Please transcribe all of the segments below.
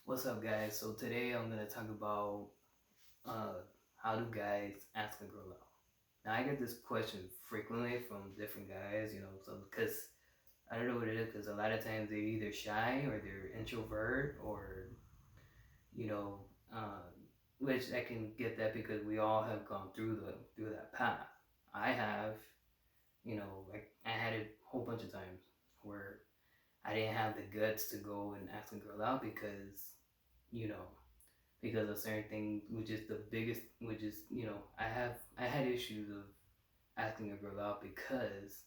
What's up, guys? So today I'm gonna talk about uh, how do guys ask a girl out. Now I get this question frequently from different guys, so because I don't know what it is, because a lot of times they're either shy or they're introvert or you know, uh, which I can get that because we all have gone through that path. I have, like I had it a whole bunch of times where I didn't have the guts to go and ask a girl out you know, because of certain things, which is the biggest, which is I had issues of asking a girl out because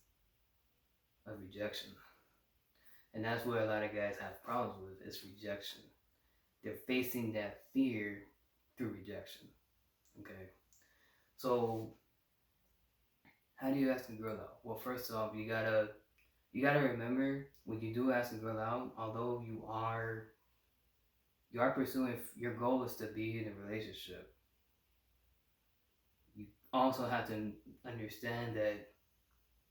of rejection, and that's where a lot of guys have problems with is rejection. They're facing that fear through rejection. Okay, so how do you ask a girl out? Well, first off, you gotta remember when you do ask a girl out, although you are pursuing your goal is to be in a relationship. You also have to understand that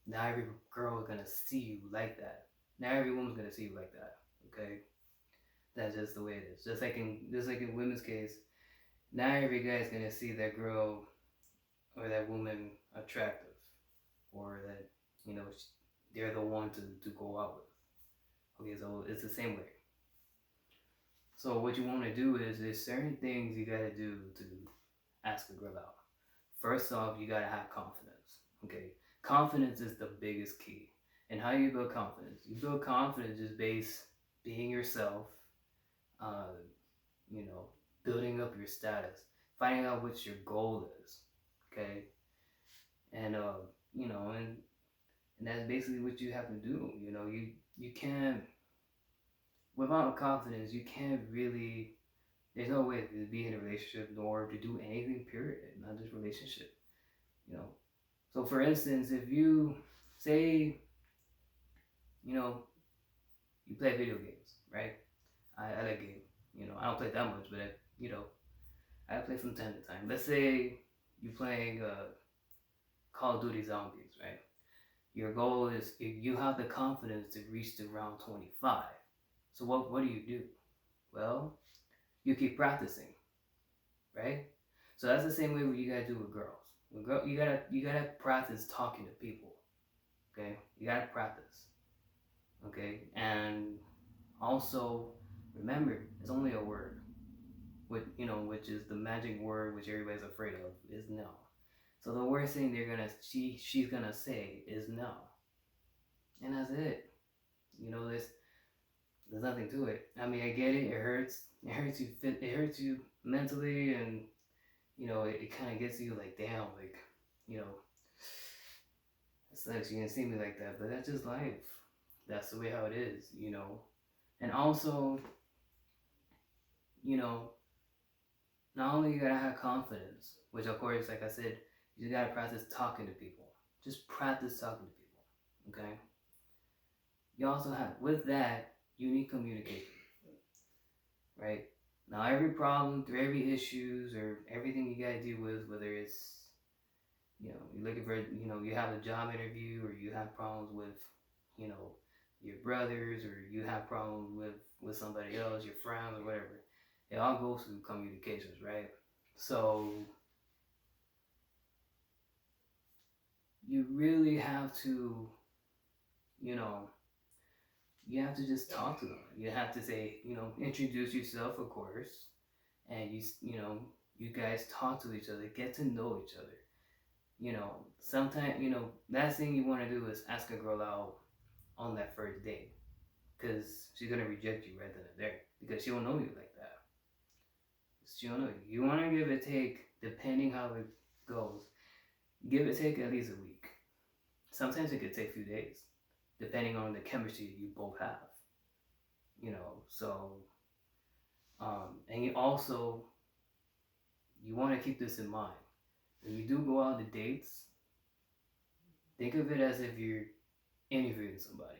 not every girl is gonna see you like that. Not every woman's gonna see you like that. Okay, that's just the way it is. Just like in women's case, not every guy is gonna see that girl or that woman attractive, or that you know they're the one to go out with. Okay, so it's the same way. So what you want to do is there's certain things you gotta do to ask a girl out. First off, you gotta have confidence. Okay, confidence is the biggest key. And how you build confidence? You build confidence just based being yourself. Uh, you know, building up your status, finding out what your goal is. Okay, and and that's basically what you have to do. You can't without confidence. You can't really. There's no way to be in a relationship nor to do anything. Period. Not just relationship. You know, So, for instance, if you say, you know, you play video games, right? I like game. I don't play that much, but I play from time to time. Let's say you're playing Call of Duty Zombies, right? Your goal is you have the confidence to reach the round 25. So what do? Well, you keep practicing, right? So that's the same way what you gotta do with girls. You gotta practice talking to people. Okay, you gotta practice. Okay, and also remember it's only a word. Which is the magic word which everybody's afraid of is no. So the worst thing she's gonna say is no, and that's it. There's nothing to it. I mean, I get it. It hurts. It hurts you mentally, and it kind of gets you like damn, like you know, it sucks. You didn't see me like that, but that's just life. That's the way how it is. And also, you know, not only you gotta have confidence, which of course, like I said, you gotta practice talking to people. Just practice talking to people. Okay. You also have with that you need communication, right? Now every problem, through every issues or everything you gotta deal with, whether it's you're looking for you have a job interview or you have problems with you know your brothers or you have problems with somebody else, your friends or whatever. It all goes through communications, right? So you really have to, you know, you have to just talk to them. You have to say, introduce yourself, of course, and you guys talk to each other, get to know each other. Sometimes, last thing you want to do is ask a girl out on that first date because she's gonna reject you right then and there because she don't know you like that. She don't know you. You want to give it take, depending how it goes. Give it take at least a week. Sometimes it could take a few days, depending on the chemistry you both have. So and you want to keep this in mind when you do go out on the dates. Think of it as if you're interviewing somebody.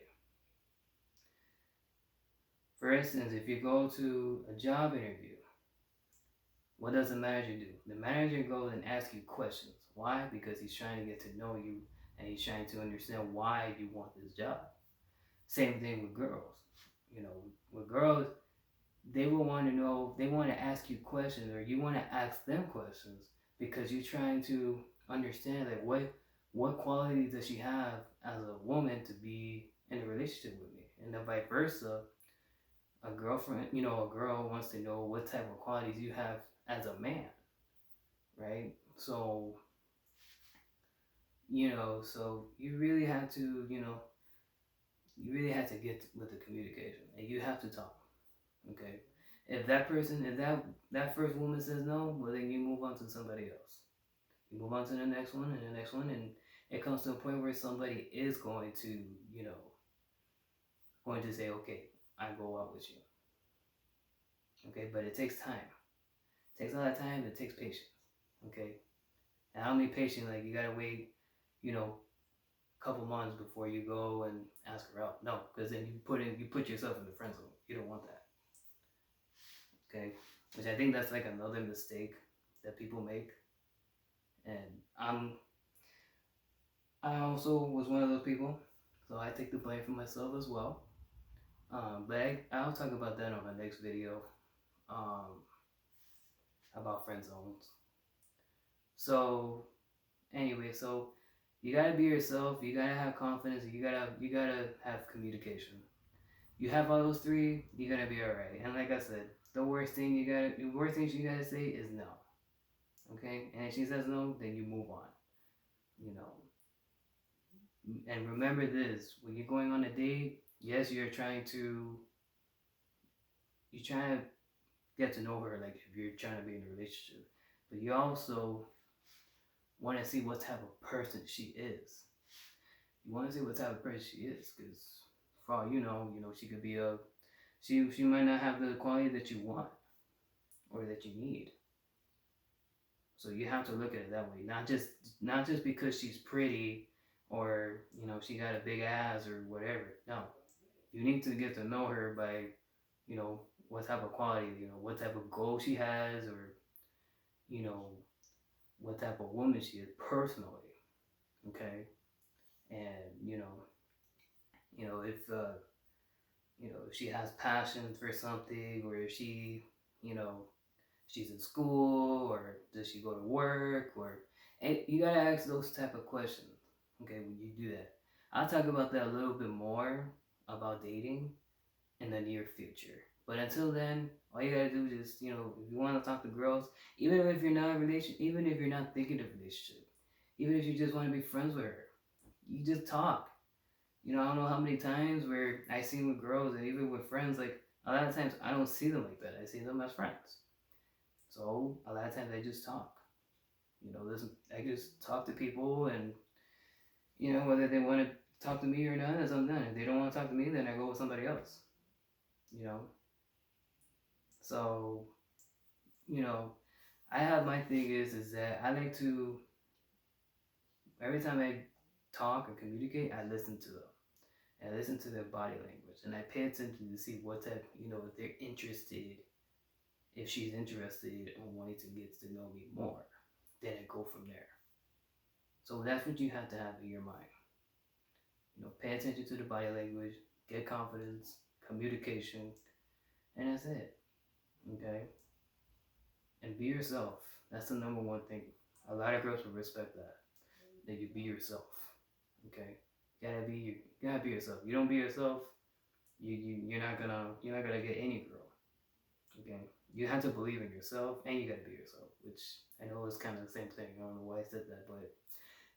For instance, if you go to a job interview, what does the manager do? The manager goes and asks you questions. Why? Because he's trying to get to know you and he's trying to understand why you want this job. Same thing with girls. With girls, they will want to know, they want to ask you questions, or you want to ask them questions, because you're trying to understand like what qualities does she have as a woman to be in a relationship with me, and then vice versa. A girlfriend, a girl wants to know what type of qualities you have as a man, right? So so you really have to, you really have to get with the communication, and you have to talk. Okay, if that first woman says no, well then you move on to somebody else. You move on to the next one and the next one, and it comes to a point where somebody is going to, going to say, okay, I go out with you. Okay, but it takes time. It takes a lot of time. It takes patience. Okay, and how many patience? Like you gotta wait, a couple months before you go and ask her out. No, because then you put yourself in the friend zone. You don't want that. Okay, which I think that's like another mistake that people make, and I also was one of those people, so I take the blame for myself as well. But I'll talk about that on my next video, um, about friend zones. So anyway, so you gotta be yourself. You gotta have confidence. You gotta have communication. You have all those three, you're gonna be all right. And like I said, the worst thing you gotta say is no. Okay, and if she says no, then you move on. You know, and remember this: when you're going on a date, yes, you're trying to get to know her, like if you're trying to be in a relationship, but you also want to see what type of person she is. You want to see what type of person she is, because for all she could be she might not have the quality that you want or that you need. So you have to look at it that way, not just because she's pretty, or she got a big ass or whatever. No, you need to get to know her by what type of quality, what type of goal she has, or you know what type of woman she is personally. Okay, and if if she has passion for something, or if you know she's in school, or does she go to work, or and you gotta ask those type of questions. Okay, when you do that, I'll talk about that a little bit more about dating in the near future. But until then, all you gotta do is just, if you want to talk to girls, even if you're not in a relationship, even if you're not thinking of a relationship, even if you just want to be friends with her, you just talk. I don't know how many times where I seen with girls, and even with friends, like a lot of times I don't see them like that. I see them as friends. So a lot of times I just talk. Listen, I just talk to people, and whether they want to talk to me or not, as I'm done. If they don't want to talk to me, then I go with somebody else. You know. So I have my thing is that I like to, every time I talk or communicate, I listen to them. I listen to their body language, and I pay attention to see what type, if they're interested, if she's interested and wanting to get to know me more. Then I go from there. So that's what you have to have in your mind. Pay attention to the body language, get confidence, communication, and that's it. Okay? And be yourself. That's the number one thing. A lot of girls will respect that you be yourself. Okay? You gotta be yourself. You don't be yourself, you're not gonna get any girl. Okay? You have to believe in yourself, and you gotta be yourself, which I know is kind of the same thing. I don't know why I said that, but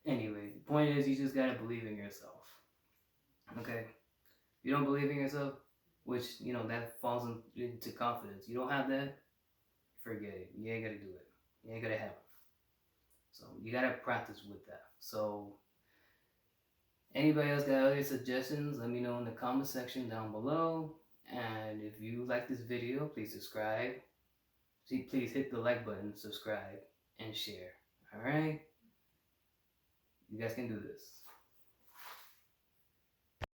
anyway, the point is, you just gotta believe in yourself. Okay? You don't believe in yourself, which that falls into confidence. You don't have that, forget it. You ain't gonna do it. You ain't gonna have it. So you gotta practice with that. So anybody else got other suggestions, let me know in the comment section down below. And if you like this video, please subscribe. Please hit the like button, subscribe, and share. Alright? You guys can do this.